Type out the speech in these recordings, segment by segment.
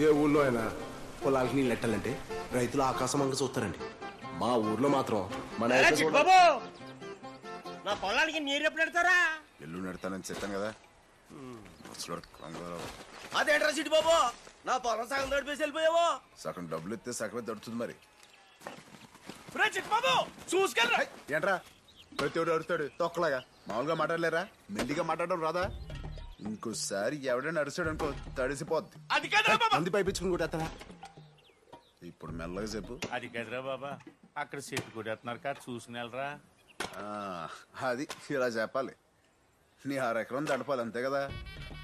ఏ ఊళ్ళో అయినా పొలాలకి నీళ్ళు నెట్టాలంటే రైతులు ఆకాశం అంగ చూస్తారండి. మా ఊర్లో మాత్రం మన బాబు నా పొలానికి నీరు ఎప్పుడు పెడతారా? ఇల్లు నెడతానని చెప్పాను కదా. అదేంట్రా సిటీ బాబు, నా పొలం సగం తడిపేసి వెళ్ళిపోయావు. సగం డబ్బులు ఇస్తే సగమే దొరుకుతుంది మరి. బాబు చూసుకెళ్ళరా. ఏంట్రా ప్రతి ఒడు అరుస్తాడు తొక్కలాగా? మామూలుగా మాట్లాడలేరా? మెల్లిగా మాట్లాడడం రాదా? ఇంకోసారి ఎవడైనా అరుస్తాడు అనుకో తడిసిపోద్ది. అది కదరా బాబా. మంది పైపించుకుని కొట్టేస్తారా? ఇప్పుడు మెల్లగా చెప్పు. అది కదరా బాబా, అక్కడ చెట్టు కొట్టేస్తున్నారు కాదు, చూసుకుని వెళ్ళరా. అది ఇలా చెప్పాలి. నీ 6 ఎకరం తడపాలి అంతే కదా.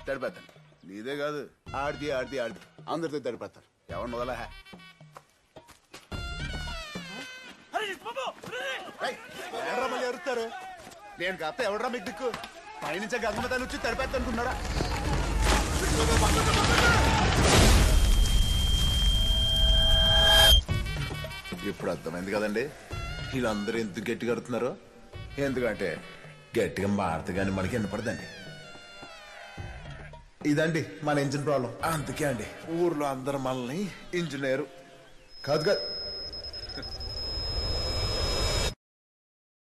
తడిపేస్తాను. నీదే కాదు, ఆడిది ఆడిది ఆడిది అందరితో తడిపేస్తారు. ఎవరు మొదలా మళ్ళీ అరుస్తారు. నేను కాస్త ఎవడరా మీకు దిక్కు? పైనుంచే గంగమతాలు వచ్చి తడిపేస్తా అనుకున్నారా? ఇప్పుడు అర్థమైంది కదండి వీళ్ళందరూ ఎందుకు గట్టిగా అడుగుతున్నారు. ఎందుకంటే గట్టిగా మాడితే కానీ మనకి వినపడదండి. ఇదండి మన ఇంజిన్ ప్రాబ్లం. అందుకే అండి ఊర్లో అందరు మనల్ని ఇంజనీరు కాదు కాదు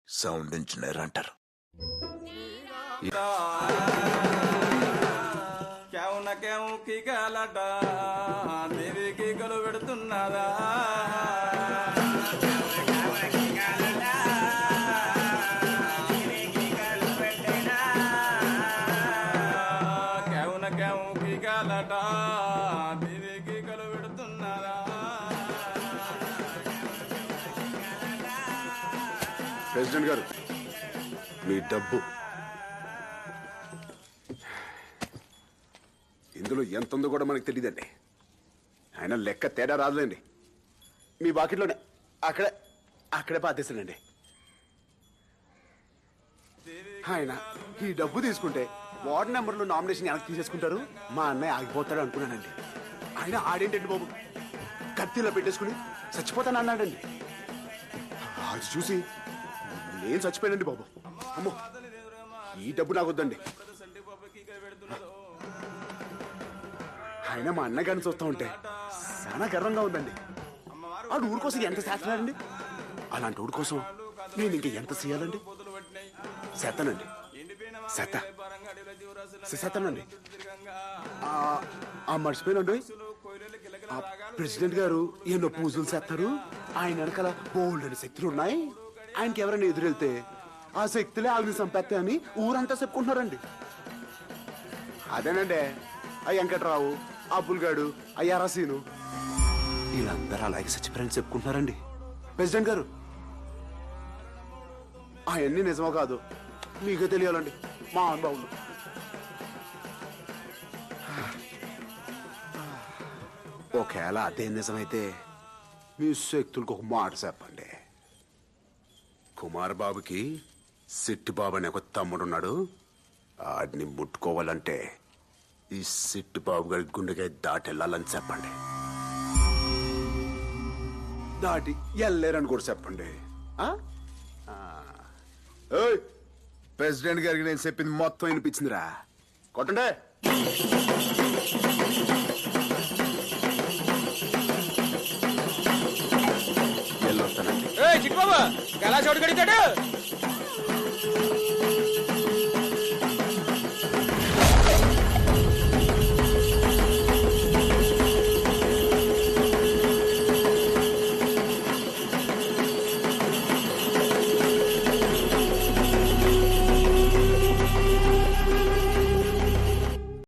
సౌండ్ ఇంజనీర్ అంటారు. దేవికి కలు పెడుతున్నదా? ప్రెసిడెంట్ గారు, మీ డబ్బు ఇందులో ఎంత ఉందో కూడా మనకు తెలియదండి. ఆయన లెక్క తేడా రాదులేండి. మీ బాకెట్లోనే అక్కడే పాతేసానండి. ఆయన ఈ డబ్బు తీసుకుంటే వార్డు నెంబర్లో నామినేషన్ వెనక్కి తీసేసుకుంటారు, మా అన్నయ్య ఆగిపోతాడు అనుకున్నానండి. ఆయన ఆడేంటండి బాబు, కత్తిలో పెట్టేసుకుని చచ్చిపోతాను అన్నాడండి. అది చూసి నేను చచ్చిపోయానండి బాబు. అమ్మో, ఈ డబ్బు నాకు వద్దండి. ఆయన మా అన్నగారిని చూస్తూ ఉంటే చాలా గర్వంగా ఉందండి. ఆ ఊరి కోసం ఎంత చేస్తున్నాడండి. అలాంటి ఊరి కోసం నేను ఇంక ఎంత చేయాలండి? చేస్తానండి, చేస్తానండి. మర్చిపోయినండి, ప్రెసిడెంట్ గారు ఎన్నో పూజలు చేస్తారు. ఆయన వెనకాల బోల్డని శక్తులు ఉన్నాయి. ఆయనకి ఎవరైనా ఎదురెళ్తే ఆ శక్తులే ఆవిని చంపేస్తాయని ఊరంతా చెప్పుకుంటున్నారండి. అదేనండి ఆ వెంకట్రావు, అబ్బుల్గాడు, అయ్యారాసీను వీళ్ళందరూ అలాగే చచ్చిపోయారని చెప్పుకుంటున్నారండి. ప్రెసిడెంట్ గారు, అవన్నీ నిజమో కాదు మీకే తెలియాలండి మా అనుభవం. ఒకవేళ అదే నిజమైతే మీ శక్తులకు ఒక మాట చెప్పండి. కుమార్ బాబుకి సిట్టి బాబు అనే ఒక తమ్ముడున్నాడు. ఆడిని ముట్టుకోవాలంటే ఈ సిట్టి బాబు గారి గుండెగా దాటెళ్ళాలని చెప్పండి. దాటి వెళ్ళలేరని కూడా చెప్పండి. ప్రెసిడెంట్ గారికి నేను చెప్పింది మొత్తం వినిపించిందిరా, కొట్టండి. చిట్టుబాబు ఎలా చోటు కడిగాడు?